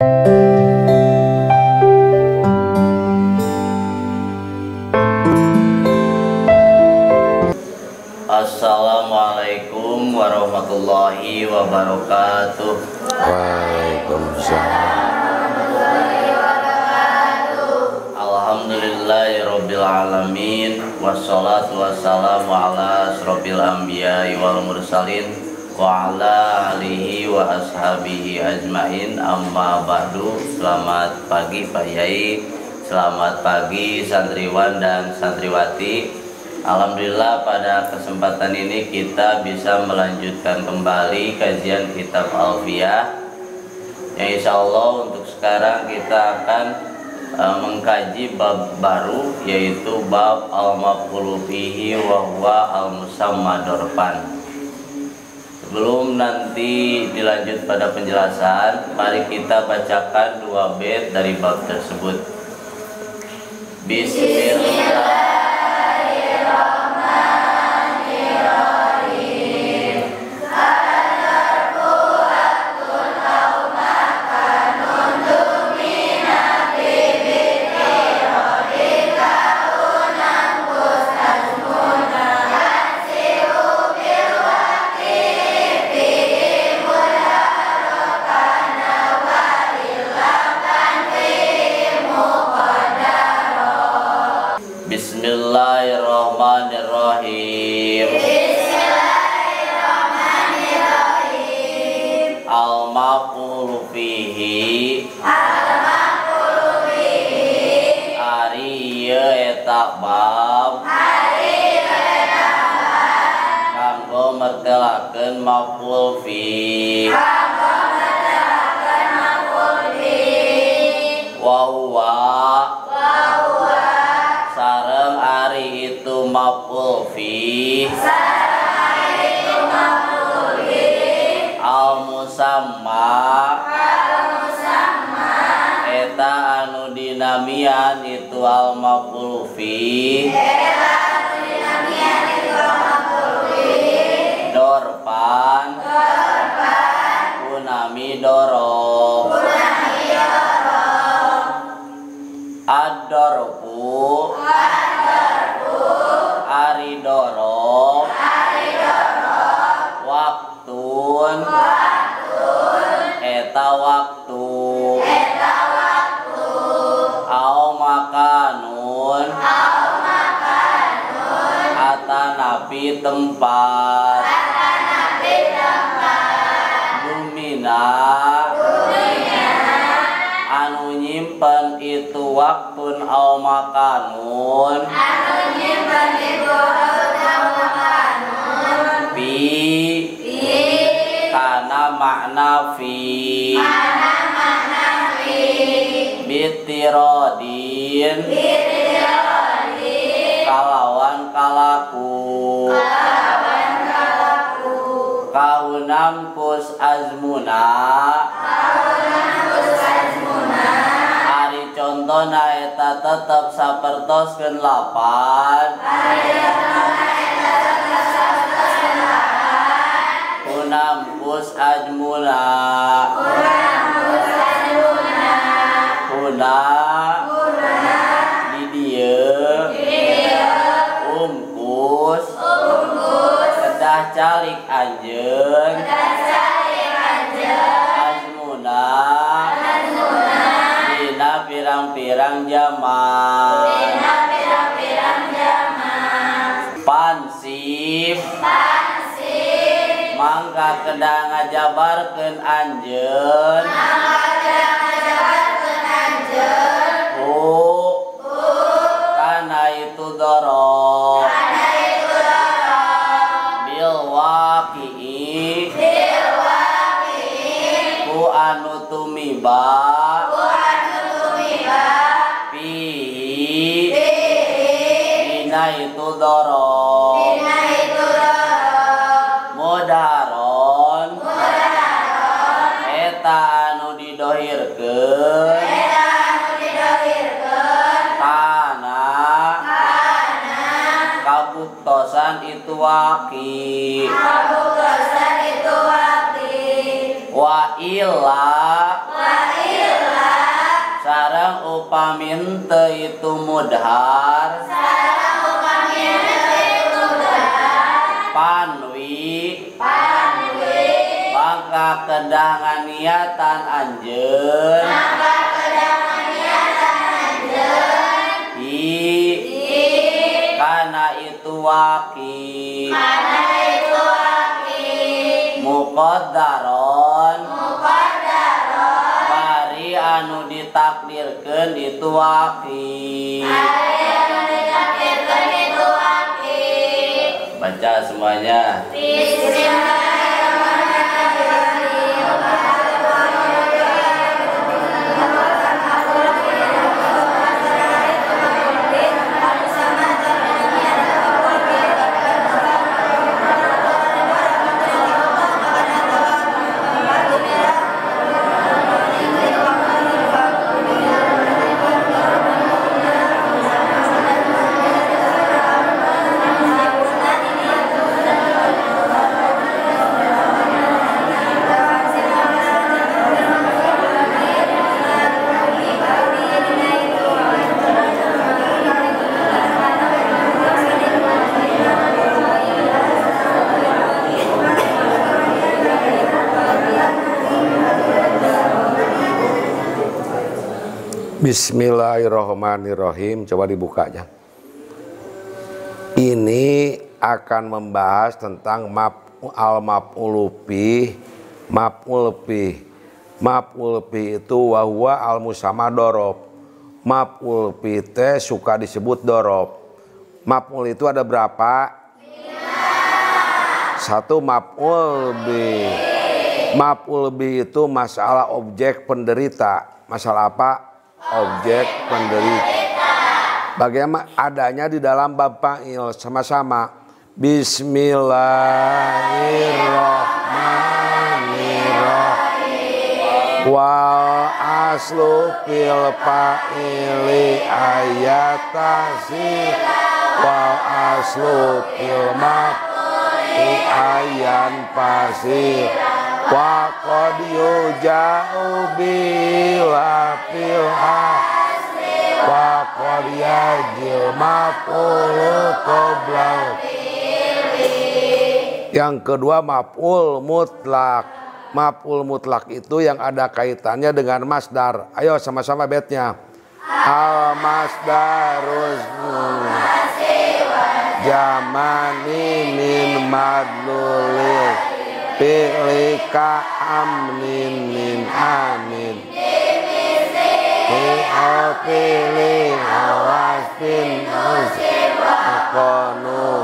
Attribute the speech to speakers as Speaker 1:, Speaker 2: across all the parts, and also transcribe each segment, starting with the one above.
Speaker 1: Assalamualaikum warahmatullahi wabarakatuh.
Speaker 2: Waalaikumsalam.
Speaker 1: Alhamdulillahirabbil alamin, wassalatu wassalamu ala asrofil anbiya'i wal mursalin wa ala alihi wa ashabihi ajmain, amma ba'du. Selamat pagi Pak Yai, selamat pagi santriwan dan santriwati. Alhamdulillah pada kesempatan ini kita bisa melanjutkan kembali kajian kitab Alfiyah, yang insya Allah untuk sekarang kita akan mengkaji bab baru, yaitu bab al-maf'ulu fihi wa huwa al-musamma dorfan. Sebelum nanti dilanjut pada penjelasan, mari kita bacakan 2 bait dari bab tersebut. Bismillah. Bismillahirrahmanirrahim. Bismillahirrahmanirrahim. Al-maf'ulu fihi. Al-maf'ulu fihi. Ari ieu eta bab. Ari ieu eta bab. Kanggo mertelakeun maf'ul fihi. Kanggo mertelakeun maf'ul fihi. Wa huwa. Sareng ari itu maf'ul fi, al-musamma, eta anu dinamian itu al-maf'ul fi, dorpan, kunami dorong, ad-dorfu, ari dorong, waktun, eta waktu, au makanun, atanapi tempat, dumina, anu nyimpen itu waktun au makanun, fi, kana makna fi, bitirodin, kalawan kalaku, kaunam kus azmuna, ari contona eta tetep sapertoskeun lapan, kunamkus ajmuna, kuna di dieu, umkus, kedah calik anjeun, ajmuna, dina pirang-pirang zaman, pansip, mangga kedah ngajabarkeun anjeun, kana itu dorong, bil waqi'i, ku anu tumiba, fihi, dina itu dorong, mudaron, eta anu didohirkeun, kabuktosan itu waki, wa illa sareng upami henteu itu mudhar panwi maka kedah niatan anjeun kana itu waki muqaddaron bari anu ditakdirkeun itu waki. Baca semuanya.
Speaker 2: Bismillahirrahmanirrahim. Coba dibukanya. Ini akan membahas tentang al-maf'ul bih. Maf'ul bih itu wahwa al-musamma dorob. Maf'ul bih teh suka disebut dorob. Maf'ul itu ada berapa? 1 maf'ul bih. Maf'ul bih itu masalah objek penderita. Masalah apa? Objek penderita. Bagaimana adanya di dalam bab fa'il sama-sama. Bismillahirrahmanirrahim. Wal aslu fil fa'ili ayatasi wal aslu fil maf'uli ayan pasir. Wa qad yuja'u bila fil asli wa qad yajil maf'ulu qoblal. Yang kedua maf'ul mutlak. Maf'ul mutlak itu yang ada kaitannya dengan masdar. Ayo sama-sama betnya. Al masdarus jamani min madlulil pilika amnin min amin pilih awasin konu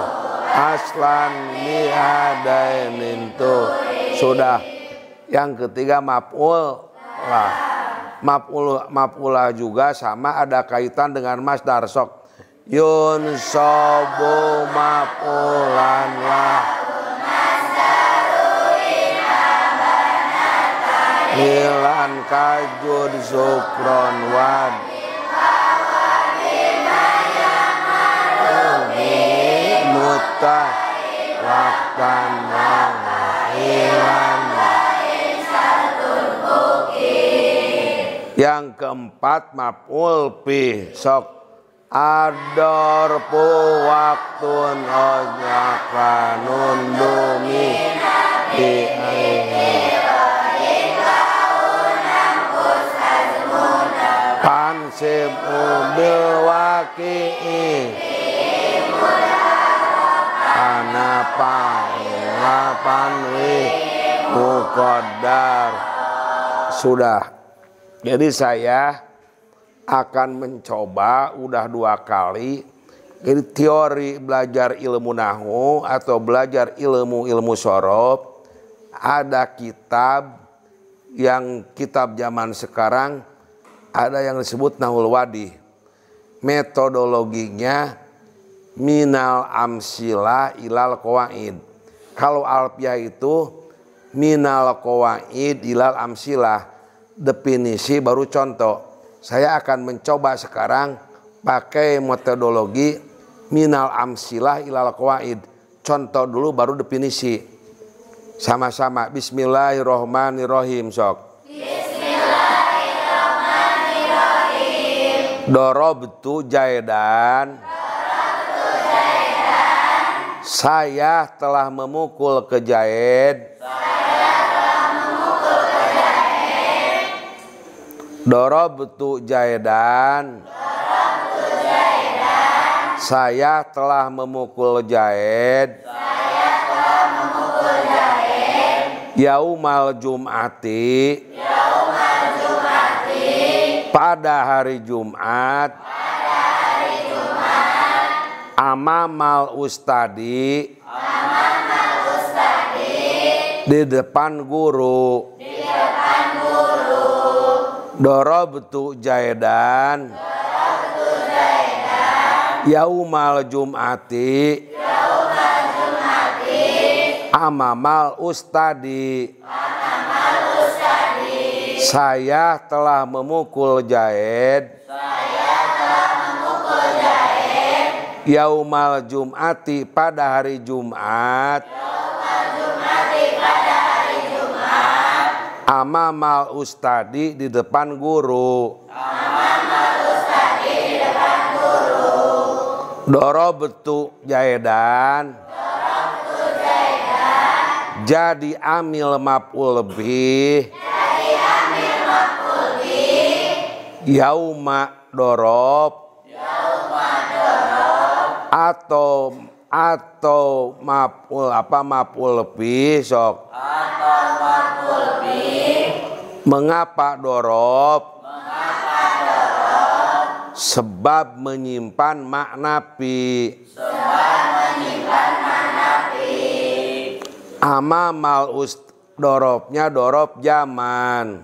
Speaker 2: aslan niadainin tuh sudah. Yang ketiga maf'ul lah. Maf'ulah juga sama ada kaitan dengan masdar. Sok yunsabu maf'ulan lah hilan kajud sukron wad mutah waktan hilan. Yang keempat maf'ul bih. Sok adorpu waktun ojakanun dumi pansib ubil waki'i anapan wih muqaddar. Sudah. Jadi saya akan mencoba udah 2 kali. Jadi teori belajar ilmu nahwu atau belajar ilmu shorof, ada kitab zaman sekarang ada yang disebut Nahwul Wadi. Metodologinya minal amsilah ilal qawaid. Kalau alfiah itu minal qawaid ilal amsilah, definisi baru contoh. Saya akan mencoba sekarang pakai metodologi minal amsilah ilal qawaid. Contoh dulu baru definisi. Sama-sama. Bismillahirrahmanirrahim. Sok. Bismillahirrahmanirrahim. Dorobtu Zaidan. Saya telah memukul ke Zaid. Dorobtu Zaidan. Saya telah memukul Zaid. Yaumal Jum'ati. Pada hari Jumat. Amamal Ustadi. Di depan guru. Dorobtu Zaidan. Yaumal Jum'ati. Amamal Ustadi. Saya telah memukul Zaid. Yaumal Jum'ati pada hari Jumat. Amamal Ustadi di depan guru. Dorobtu Zaidan. Jadi amil maf'ul bih. Yauma dorob. Atau maf'ul bih sok. Mengapa dorob? Sebab menyimpan makna pi. Amamal dorobnya dorob zaman.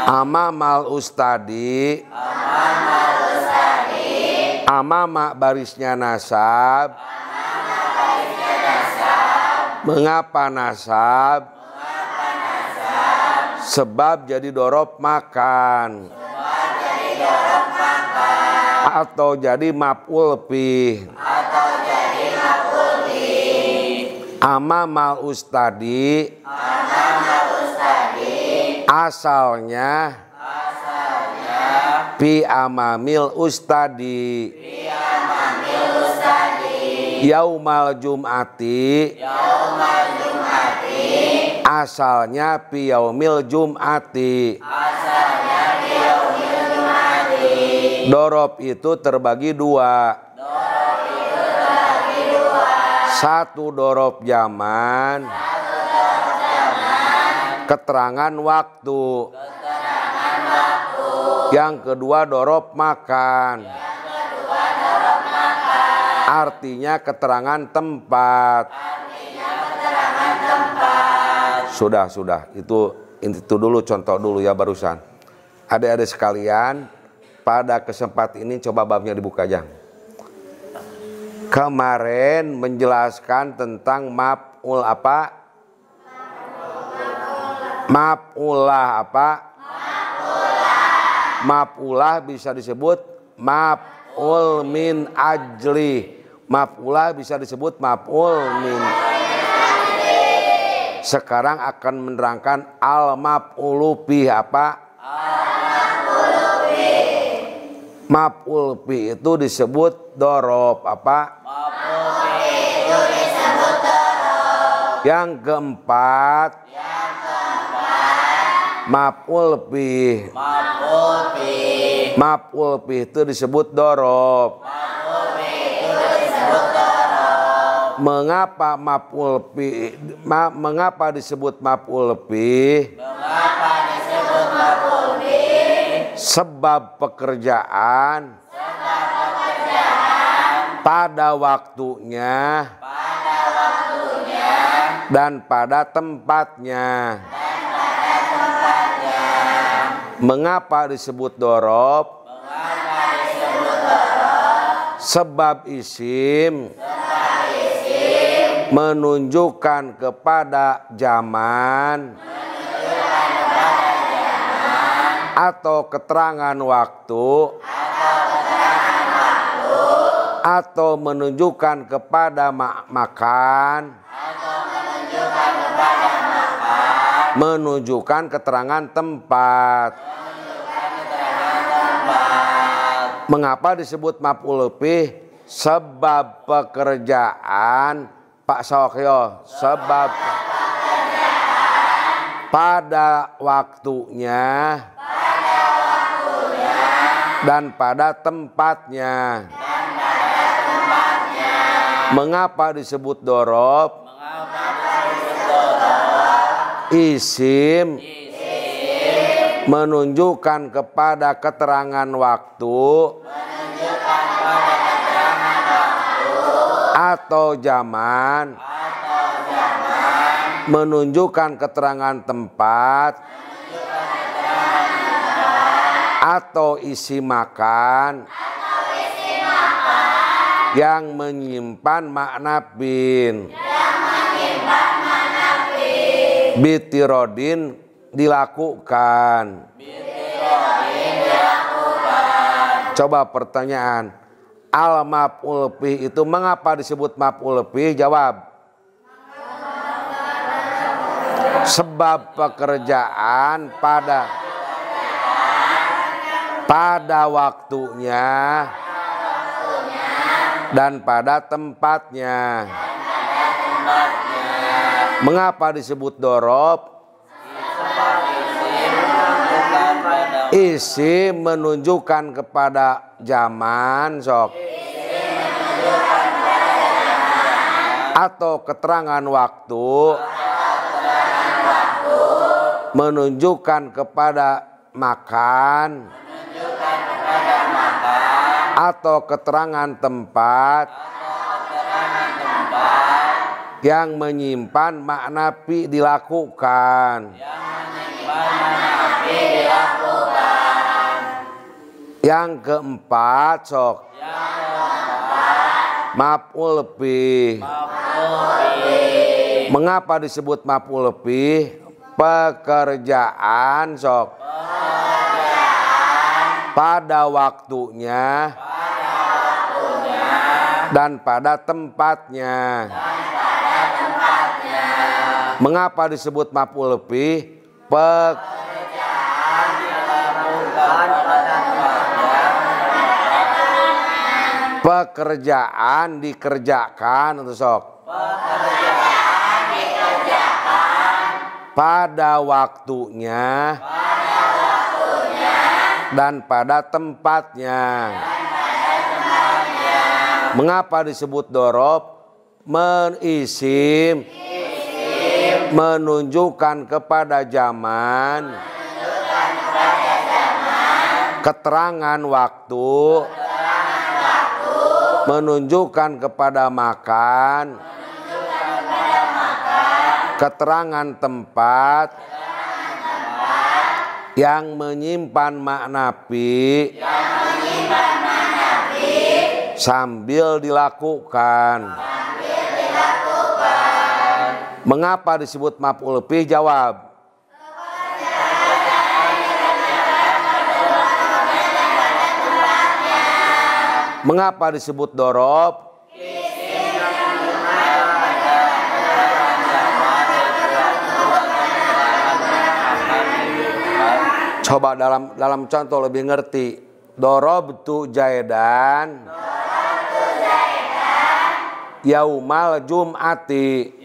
Speaker 2: Amamal Ustadi. Amama barisnya nasab. Mengapa nasab? Sebab jadi dorob makan. Atau jadi maf'ul bih. Amamal Ustadi. Asalnya fi amamil Ustadi. Yaumal Jum'ati. Asalnya fi yaumil Jum'ati. Dorob itu terbagi dua. Satu dorob zaman. Keterangan waktu. Yang kedua dorob makan. Artinya keterangan tempat. Sudah. Itu dulu contoh dulu ya barusan. Adik-adik sekalian, pada kesempatan ini coba babnya dibuka aja. Kemarin menjelaskan tentang maf'ul apa? Maf'ulah apa? Maf'ulah bisa disebut maf'ul min ajli. Maf'ulah bisa disebut maf'ul min. Sekarang akan menerangkan al maf'ulu bih apa? Maf'ul bih itu disebut dorob apa? Yang keempat, maf'ul bih. Maf'ul bih itu disebut dorob. Mengapa maf'ul bih? Mengapa disebut maf'ul bih? Sebab pekerjaan pada waktunya dan pada tempatnya. Mengapa disebut dorob? Sebab isim menunjukkan kepada zaman atau keterangan waktu atau menunjukkan kepada makan, menunjukkan keterangan tempat. Mengapa disebut maf'ul bih? Sebab pekerjaan Pak Sokyo, sebab pada waktunya dan pada tempatnya. Mengapa disebut dorob? Isim menunjukkan kepada keterangan waktu atau zaman, menunjukkan keterangan tempat atau isi makan yang menyimpan makna bin. Bitirodin dilakukan. Coba pertanyaan, al maf'ul bih itu mengapa disebut maf'ul bih? Jawab. Sebab pekerjaan pada waktunya dan pada tempatnya. Mengapa disebut dorob? Isim menunjukkan kepada zaman, sok, atau keterangan waktu, menunjukkan kepada makan, atau keterangan tempat yang menyimpan makna pi dilakukan. Yang keempat, sok, maf'ul bih. Mengapa disebut maf'ul bih? Pekerjaan, sok, pada waktunya dan pada tempatnya. Mengapa disebut maf'ul bih? Pekerjaan dikerjakan, atau sok, pada waktunya dan pada tempatnya. Mengapa disebut dorob? Isim menunjukkan kepada zaman, keterangan waktu, menunjukkan kepada makan, keterangan tempat yang menyimpan makna pi sambil dilakukan. Mengapa disebut maf'ul bih? Jawab. Mengapa disebut dorob? Coba dalam contoh lebih ngerti. Dorob tu jaidan yaumal jum'ati.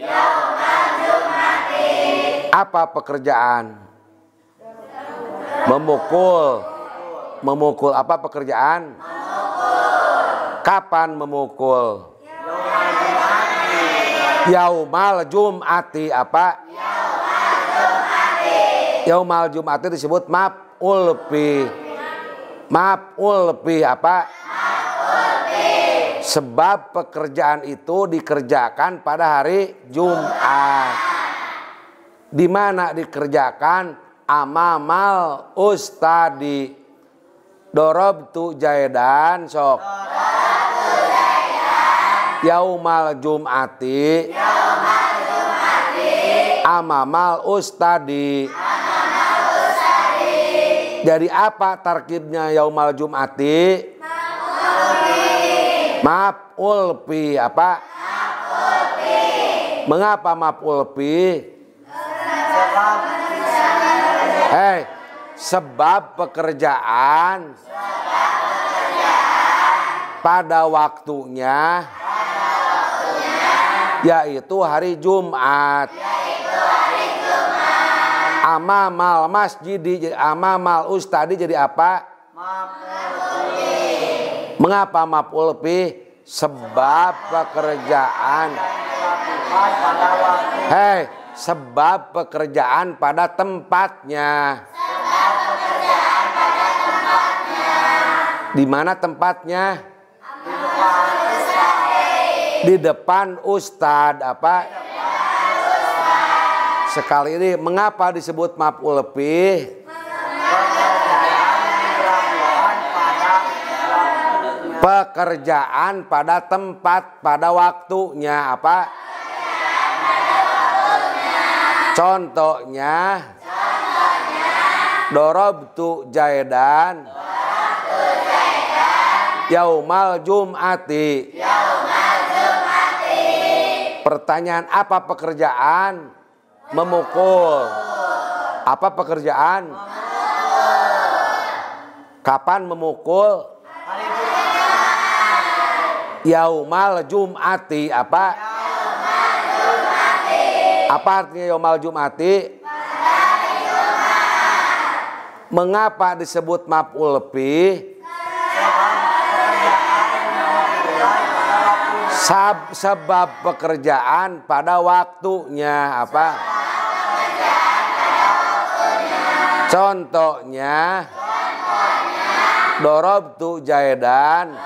Speaker 2: Apa pekerjaan? Memukul. Memukul. Apa pekerjaan? Kapan memukul? Yaumal jum'ati. Apa? Yaumal jum'ati disebut maf'ul bih. Maf'ul bih apa? Sebab pekerjaan itu dikerjakan pada hari Jumat. Di mana dikerjakan? Amamal ustadi. Dorobtu jaidan, sok. Yaumal jum'ati. Amamal ustadi. Jadi apa tarkibnya yaumal jum'ati? Maf'ul bih. Apa? Mengapa maf'ul bih? sebab pekerjaan pada waktunya yaitu hari Jumat. Amamal masjidi, amamal ustadi jadi apa? Mengapa maf'ul bih? Sebab pekerjaan. Hei, sebab pekerjaan pada tempatnya. Di mana tempatnya? Di depan ustad. Apa? Sekali ini mengapa disebut maf'ul bih? Pekerjaan pada tempat pada waktunya. Apa? Contohnya dorobtu jaidan yaumal jum'ati. Pertanyaan, apa pekerjaan? Memukul. Apa pekerjaan? Kapan memukul? Yaumal jum'ati. Apa? Apa artinya yaumal jum'ati? Mengapa disebut maf'ul bih? Sebab pekerjaan pada waktunya. Apa? Contohnya dorobtu jaidan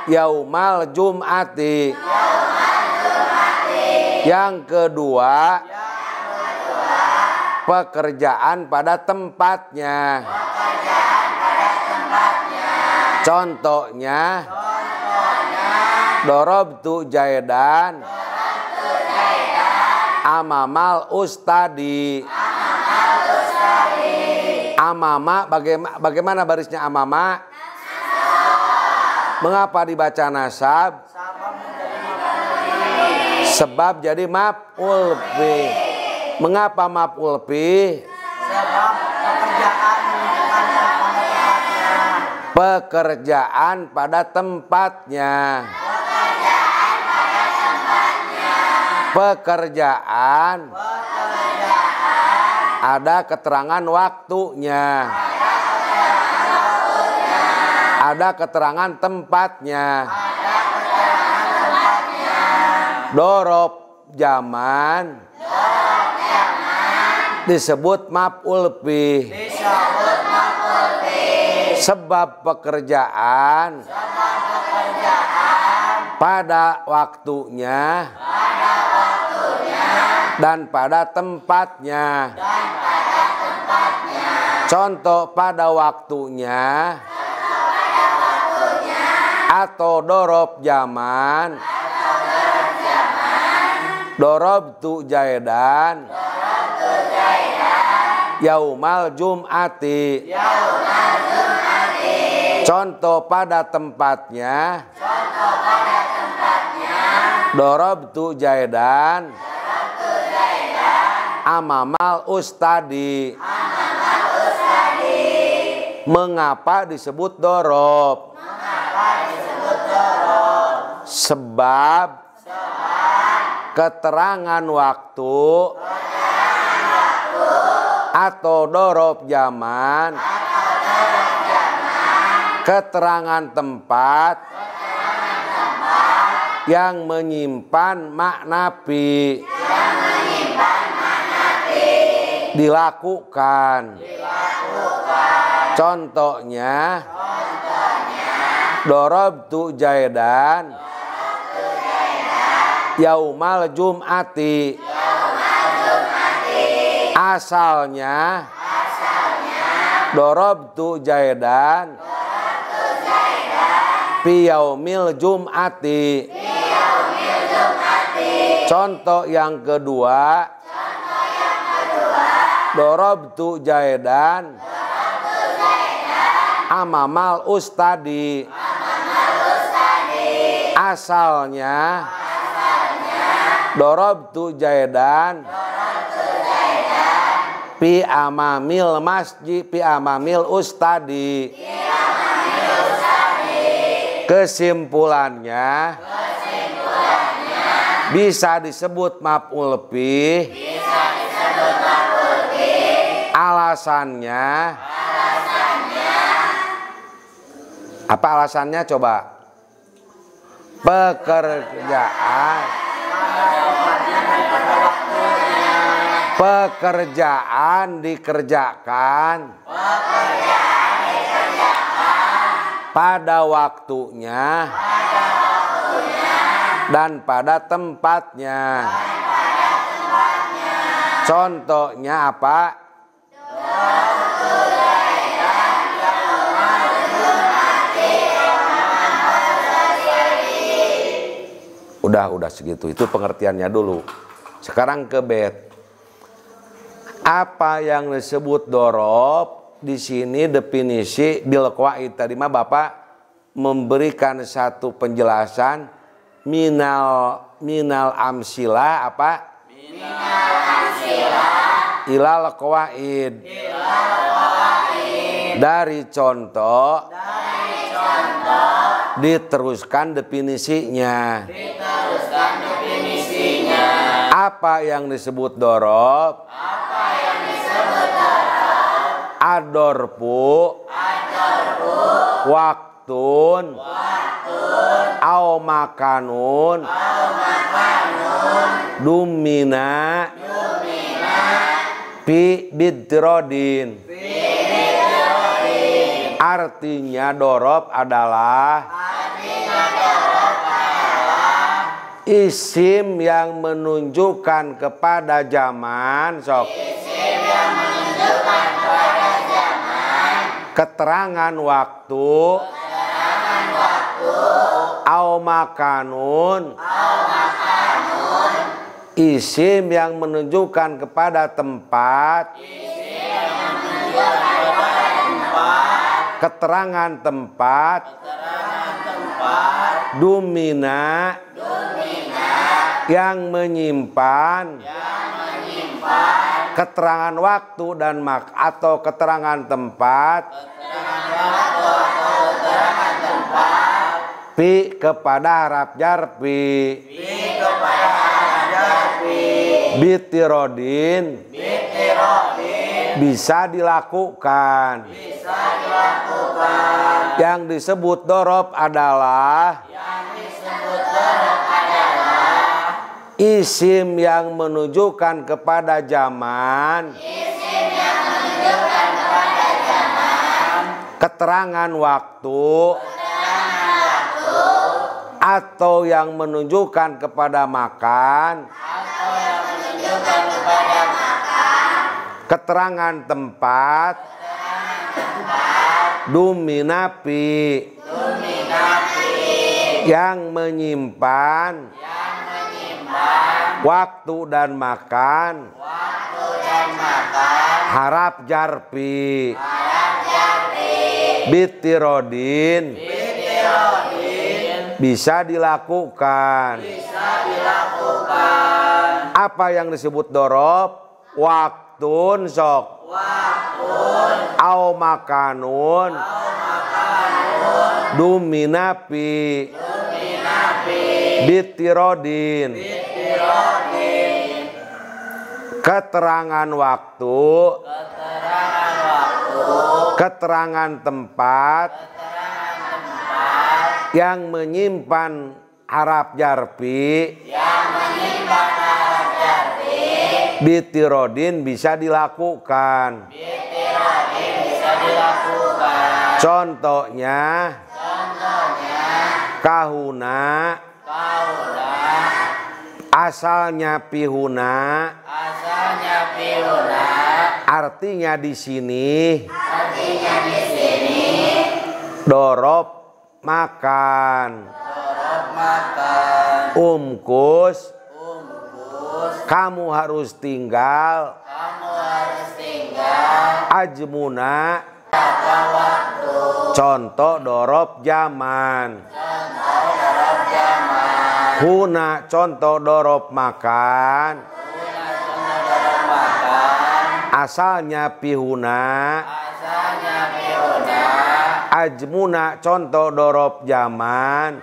Speaker 2: yaumal jum'ati. Yang kedua, pekerjaan pada tempatnya. Contohnya dorobtu jaidan amamal ustadi. Amama, bagaimana barisnya amama? Mengapa dibaca nasab? Sebab jadi maf'ul bih. Mengapa maf'ul bih? Pekerjaan pada tempatnya. Pekerjaan ada keterangan waktunya. Ada keterangan tempatnya. Dorob zaman disebut maf'ul bih. Sebab pekerjaan pada waktunya dan pada tempatnya. Contoh pada waktunya atau dorob zaman. Dorob tu jaidan yaumal jum'ati. Contoh pada tempatnya. Dorob tu jaidan amamal ustadi. Mengapa disebut dorob? Sebab keterangan waktu atau dorob zaman, keterangan tempat yang menyimpan makna fi. Dilakukan. Contohnya dorobtu jaidan yaumal jum'ati. Asalnya dorobtu jaidan fi yaumil jum'ati. Contoh yang kedua dorobtu jaidan amamal ustadi. Asalnya dorobtu jaidan Fi amamil masjid, fi amamil ustadi. Kesimpulannya bisa disebut maf'ul bih. Alasannya apa alasannya coba? Pekerjaan dikerjakan pada waktunya dan pada tempatnya. Contohnya apa? Udah segitu. Itu pengertiannya dulu. Sekarang ke bet. Apa yang disebut dorob di sini definisi bil qawaid tadi mah Bapak memberikan satu penjelasan minal amsila apa? Minal amsila ilal qawaid. Dari contoh diteruskan definisinya. Apa yang disebut dorob? Adorpu waktun au makanun dumina fi bidrodin. Artinya dorob adalah isim yang menunjukkan kepada zaman, sok. Keterangan waktu, au makanun, isim yang menunjukkan kepada tempat, keterangan tempat, dumina, yang menyimpan, keterangan waktu dan atau keterangan tempat, pi kepada harap jarpi, bitirodin, bisa dilakukan. Yang disebut dorob adalah isim yang menunjukkan kepada zaman, keterangan waktu, atau yang menunjukkan kepada makan, keterangan tempat, duminapi, yang menyimpan waktu dan makan, harap jarpi, bitirodin, bisa dilakukan. Apa yang disebut dorob? Waktun, sok. Au makanun, duminapi, bitirodin, keterangan waktu, keterangan tempat, yang menyimpan harap jarpi, bitirodin bisa dilakukan. Contohnya kahuna, asalnya pihuna, artinya di sini dorob makan, umkus, kamu harus tinggal, ajmuna, contoh dorob zaman, huna contoh dorob makan, Asalnya pihuna. Ajmuna contoh dorob zaman.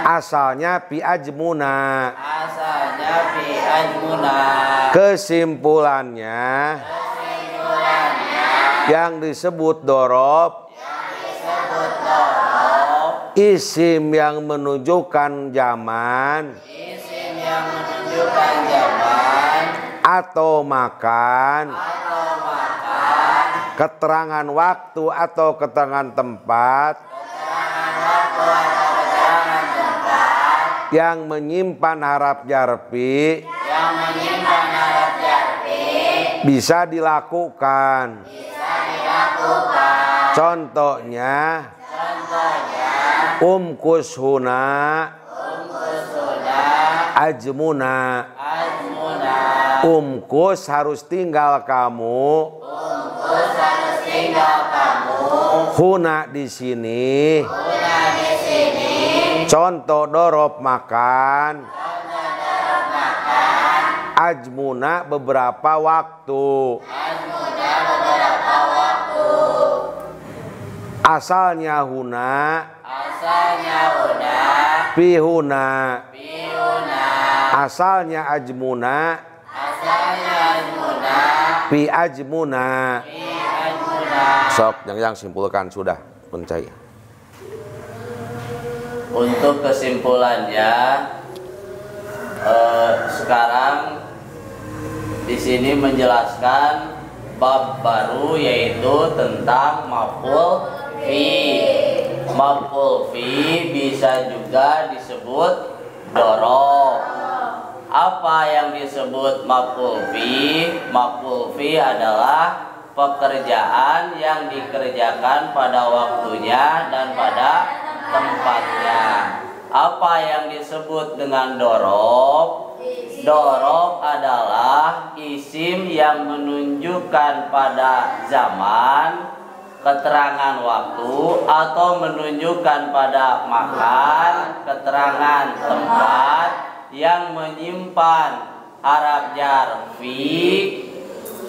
Speaker 2: Asalnya pi ajmuna. Kesimpulannya yang disebut dorob isim yang menunjukkan zaman atau makan, keterangan waktu atau keterangan tempat yang menyimpan haraf jarfi bisa dilakukan. Contohnya umkus huna, ajmuna. Umkus harus tinggal kamu. Huna di sini. Contoh dorob makan. Ajmuna beberapa waktu. Asalnya huna. Pihuna. Asalnya ajmuna. Pi ajmuna. Sok yang simpulkan sudah mencai.
Speaker 1: Untuk kesimpulannya, sekarang di sini menjelaskan bab baru yaitu tentang maf'ul fi. Maf'ul fi bisa juga disebut dorob. Apa yang disebut maf'ul fi? Maf'ul fi adalah pekerjaan yang dikerjakan pada waktunya dan pada tempatnya. Apa yang disebut dengan dorob? Dorob adalah isim yang menunjukkan pada zaman, keterangan waktu, atau menunjukkan pada makan, keterangan tempat yang menyimpan haraf jarfi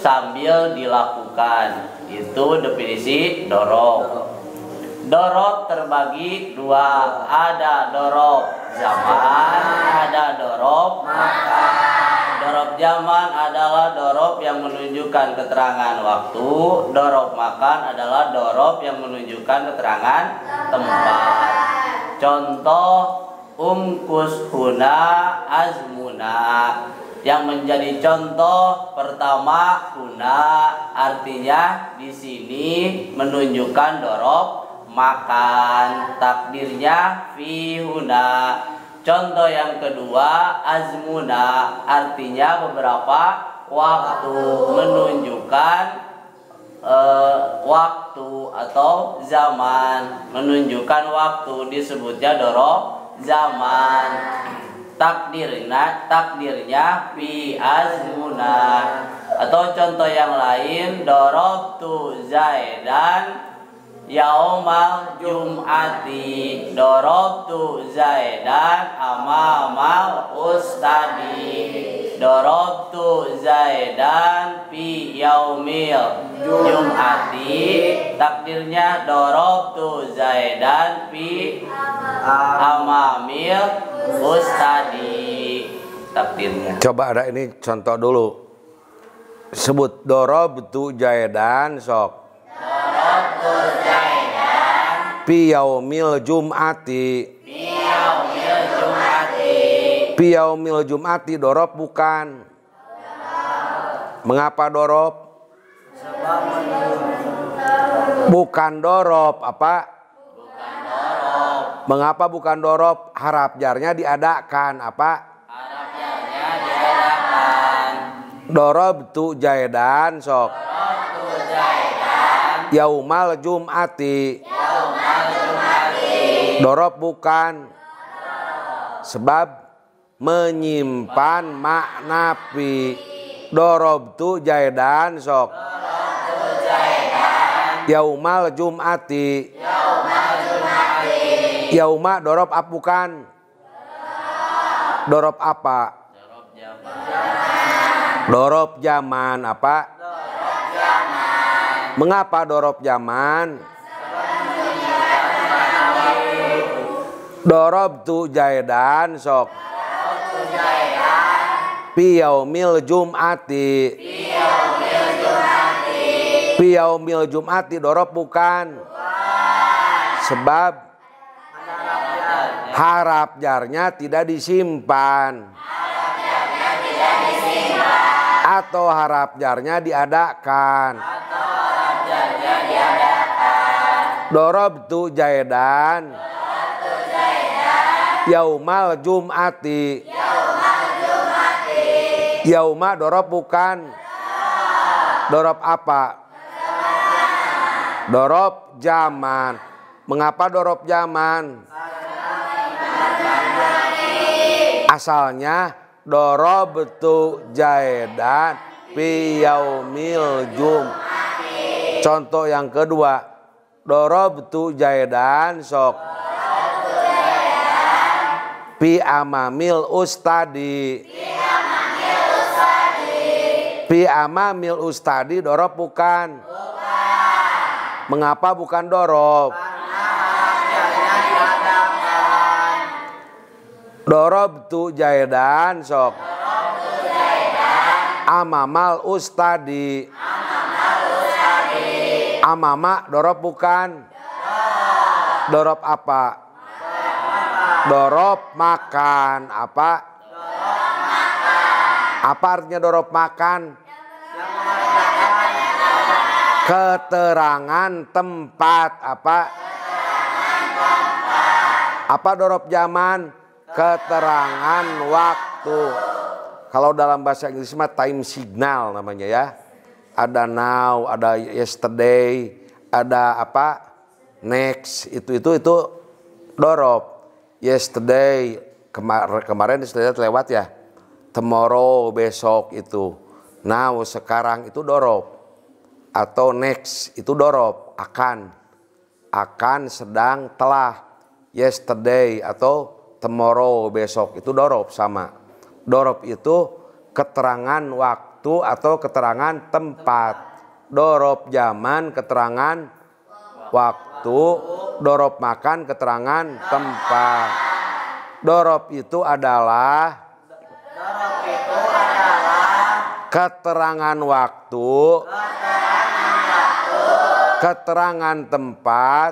Speaker 1: sambil dilakukan. Itu definisi dorob. Dorob terbagi dua, ada dorob zaman, ada dorob makan. Dorob zaman adalah dorob yang menunjukkan keterangan waktu. Dorob makan adalah dorob yang menunjukkan keterangan tempat. Contoh umkus huna azmuna. Yang menjadi contoh pertama huna, artinya di sini menunjukkan dorob makan, takdirnya fi huna. Contoh yang kedua azmuna, artinya beberapa waktu, menunjukkan waktu atau zaman, menunjukkan waktu, disebutnya dorob zaman. Takdirnya fi azmuna. Atau contoh yang lain dorobtu zaidan yaumal jum'ati. Dorobtu zaidan amamal ustadi. Dorobtu zaidan fi yaumil jum'ati. Takdirnya dorobtu zaidan fi amamil ustadi. Takdirnya.
Speaker 2: Coba ada ini contoh dulu. Sebut dorobtu zaidan sok.
Speaker 1: Dorobtu zaidan
Speaker 2: fi yaumil jum'ati.
Speaker 1: fi yaumil jum'ati.
Speaker 2: Fi yaumil jum'ati dorob bukan. Mengapa dorob? Bukan dorob apa?
Speaker 1: Bukan dorob.
Speaker 2: Mengapa bukan dorob? Haraf jarnya diadakan apa?
Speaker 1: Haraf jarnya diadakan.
Speaker 2: Dorob tu jaidan sok.
Speaker 1: Dorobtu zaidan
Speaker 2: Yaumal jum'ati.
Speaker 1: yaumal jum'ati.
Speaker 2: Dorob bukan. Sebab menyimpan makna fi. Dorob tu jaidan sok.
Speaker 1: Dorobtu zaidan
Speaker 2: Yaumal jum'ati.
Speaker 1: yaumal jum'ati.
Speaker 2: Yauma dorob apa bukan? Dorob apa?
Speaker 1: Dorob jamak.
Speaker 2: Dorob zaman apa? Mengapa dorob zaman? Dorob tu jaidan sok. Piyaumil jum'ati. Piyaumil jum'ati dorob bukan. Sebab harap jarnya tidak disimpan. Atau harap jarnya diadakan. Dorob tu jaidan. Yaumal jum'ati. Yauma dorob bukan. Dorob apa? Dorob zaman. Mengapa dorob zaman? Asalnya dorob tu jaidan fi yaumil jum'ati. Contoh yang kedua, dorob tu jaidan sok pi amamil ustadi. Pi amamil ustadi dorob bukan. Mengapa bukan dorob? Dorob tu jaidan sok amamal ustadi. Amama dorob bukan. Dorob apa? Dorob makan. Apa? Apa artinya dorob makan? Keterangan tempat. Apa? Apa dorob zaman? Keterangan waktu. Kalau dalam bahasa Inggris mah time signal namanya ya. Ada now, ada yesterday, ada apa? Next. Itu dorob. Yesterday kemarin sudah lewat ya. Tomorrow besok itu. Now sekarang itu dorob. Atau next itu dorob. Akan sedang telah. Yesterday atau tomorrow besok itu dorob sama. Dorob itu keterangan waktu atau keterangan tempat. Dorob zaman keterangan waktu. Dorob makan keterangan tempat. Dorob itu adalah keterangan waktu, keterangan tempat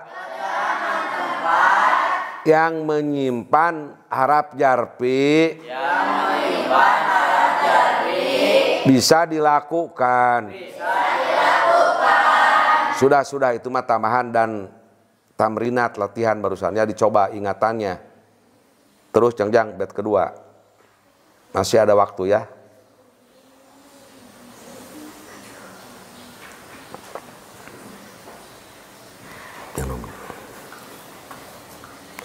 Speaker 2: yang menyimpan harap jarpi, bisa dilakukan. Sudah itu mah tambahan dan tamrinat latihan barusannya, dicoba ingatannya. Terus jangan bait kedua. Masih ada waktu ya.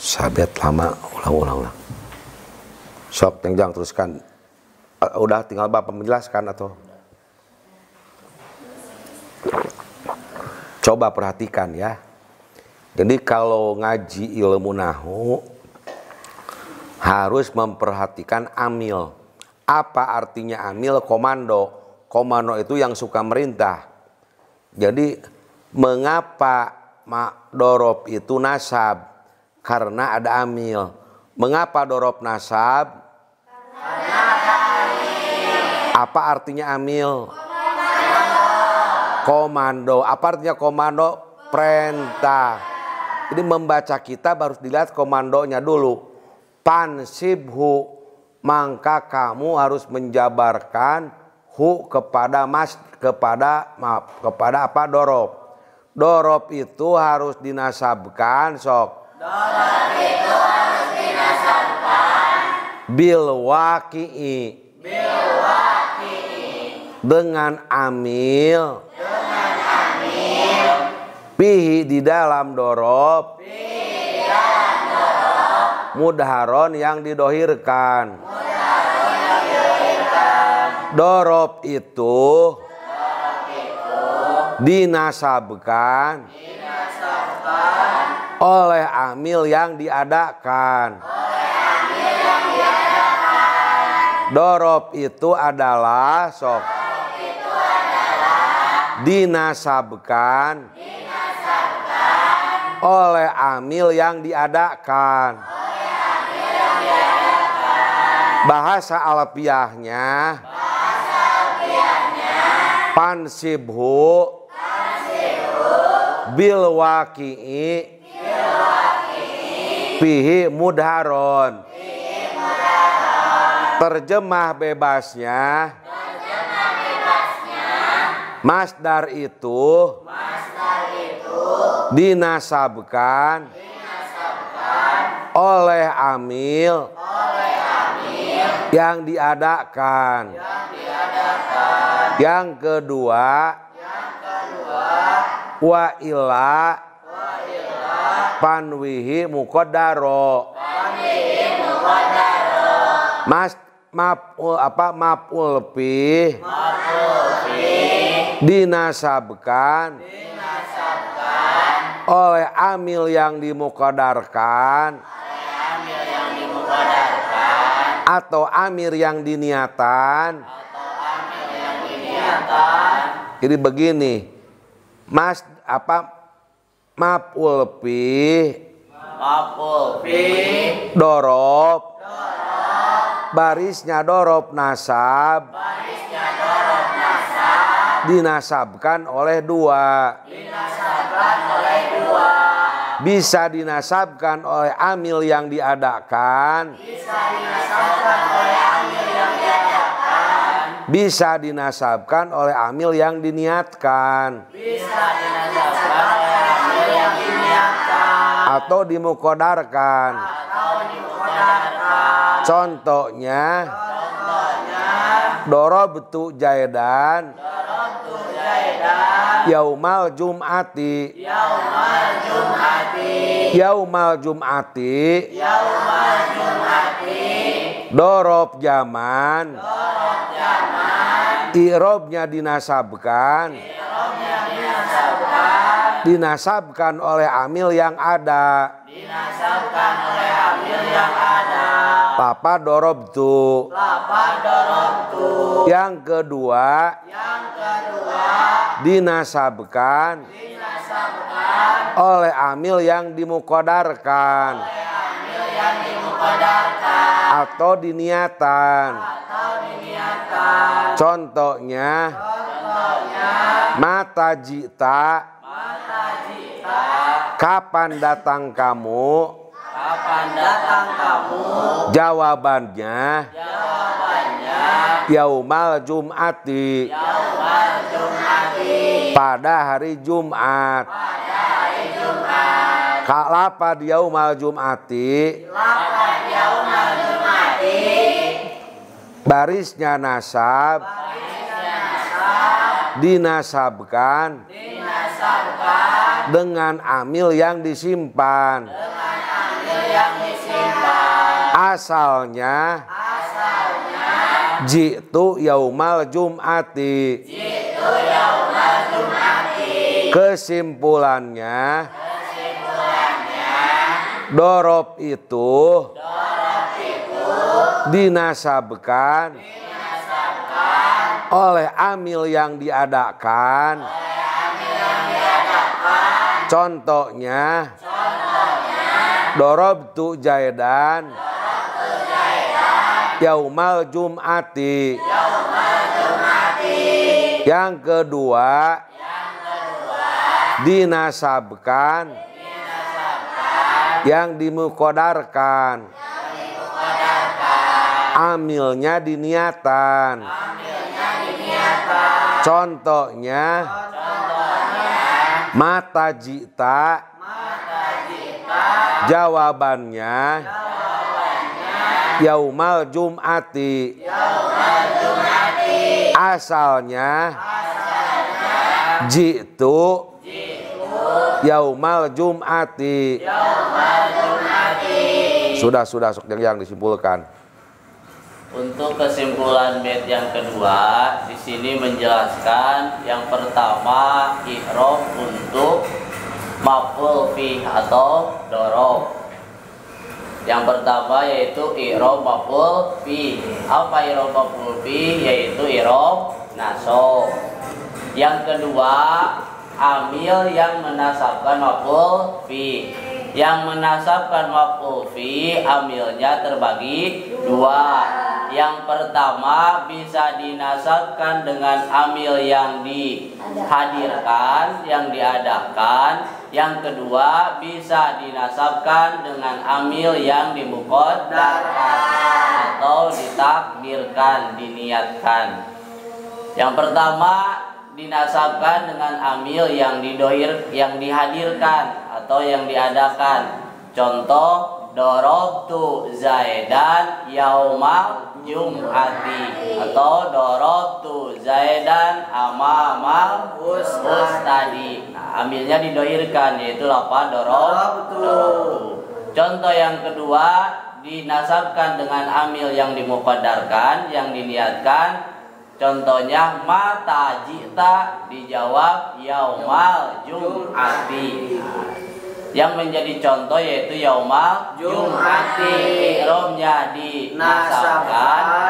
Speaker 2: Sabet lama ulang. Sok jangan teruskan. Udah tinggal Bapak menjelaskan atau? Coba perhatikan ya. Jadi kalau ngaji ilmu nahwu harus memperhatikan amil. Apa artinya amil? Komando. Komando itu yang suka merintah. Jadi mengapa dorob itu nasab? Karena ada amil. Mengapa dorob nasab? Karena ada amil. Apa artinya amil? Komando. Apa artinya komando? Perintah. Jadi membaca kitab harus dilihat komandonya dulu. Pansibhu, maka kamu harus menjabarkan hu kepada apa? Dorob. Dorob itu harus dinasabkan sok. Dorob itu harus dinasabkan bil waqi'i. Dengan amil. Fihi di dalam dorob. Mudharon yang didohirkan. Dorob itu dinasabkan oleh amil yang diadakan. Dorob itu adalah sok dinasabkan oleh amil yang diadakan. Bahasa alfiahnya pansibhu bil waqi'i fihi mudharon. Terjemah bebasnya, masdar itu dinasabkan oleh amil yang diadakan. Yang kedua, wa illa panwihi muqaddaro. Maf'ul fi dinasabkan oleh amil yang dimuqaddarkan atau amir yang diniatan. Jadi begini, maf'ul fi dorob, barisnya dorob nasab, dinasabkan oleh dua. Bisa dinasabkan oleh amil yang diadakan, bisa dinasabkan oleh amil yang diniatkan, atau dimuqaddarkan. Contohnya, dorobtu jaidan yaumal jum'ati. Yaumal jum'ati dorob zaman, i'robnya dinasabkan oleh amil yang ada. Lapa dorobtu. Yang kedua, dinasabkan oleh amil yang dimuqaddarkan atau diniatan. Contohnya, mata jita, kapan datang kamu? Jawabannya yaumal jum'ati, pada hari Jumat. Kalapa yaumal jum'ati, barisnya nasab, dinasabkan dengan amil yang disimpan. Asalnya jitu yaumal jum'ati. Kesimpulannya, dorob itu dinasabkan oleh amil yang diadakan. Contohnya, dorobtu jaidan yaumal jum'ati. Yang kedua, dinasabkan yang dimuqaddarkan, amilnya diniatan. Contohnya, mata jita, jawabannya yaumal jum'ati. Asalnya jitu yaumal jum'ati. Sudah sok yang disimpulkan.
Speaker 1: Untuk kesimpulan bait yang kedua, di sini menjelaskan yang pertama i'rab untuk maf'ul fi atau dorob. Yang pertama yaitu i'rab maf'ul fi. Apa i'rab maf'ul fi? Yaitu i'rab nasab. Yang kedua, amil yang menasabkan maf'ul fi. Yang menasabkan maf'ul fi amilnya terbagi dua. Yang pertama bisa dinasabkan dengan amil yang dihadirkan, yang diadakan. Yang kedua bisa dinasabkan dengan amil yang dimukaddarkan atau ditakdirkan, diniatkan. Yang pertama dinasabkan dengan amil yang dihadirkan atau yang diadakan. Contoh, dorobtu Zaidan yaumal jum'ati atau dorobtu Zaidan amamal ustadi. Nah, amilnya didohirkan, yaitu lafaz dorobtu. Contoh yang kedua dinasabkan dengan amil yang dimukaddarkan, yang diniatkan. Contohnya, mata jita dijawab yaumal jum'ati. Yang menjadi contoh yaitu yaumal jum'ati. I'rabnya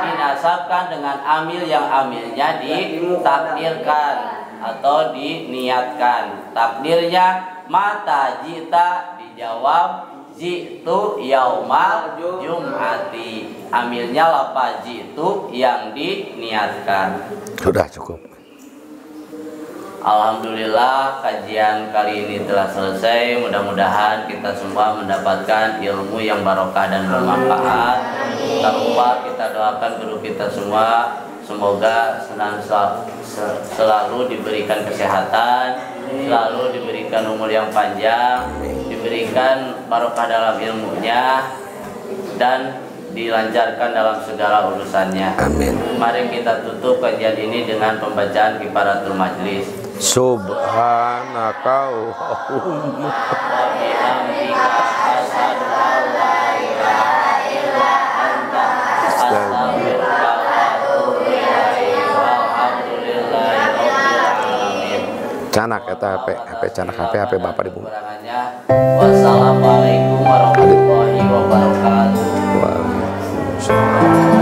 Speaker 1: dinasabkan dengan amil yang amilnya ditakdirkan atau diniatkan. Takdirnya mata jita dijawab jitu yaumal jum'ati. Amilnya lafaz jitu yang diniatkan.
Speaker 2: Sudah cukup.
Speaker 1: Alhamdulillah kajian kali ini telah selesai. Mudah-mudahan kita semua mendapatkan ilmu yang barokah dan bermanfaat. Tak lupa kita doakan guru kita semua, semoga selalu diberikan kesehatan, selalu diberikan umur yang panjang, diberikan barokah dalam ilmunya, dan dilancarkan dalam segala urusannya.
Speaker 2: Amin.
Speaker 1: Mari kita tutup kajian ini dengan pembacaan kifaratul majlis.
Speaker 2: Subhanaka Allahumma
Speaker 1: Wa bihamdika asyhadu an la ilaha illa anta astaghfiruka wa atubu ilaik. Walhamdulillahi rabbil alamin.
Speaker 2: canak eta HP canak HP Bapak di bumi.
Speaker 1: Wassalamualaikum warahmatullahi wabarakatuh.
Speaker 2: Waalaikumsalam.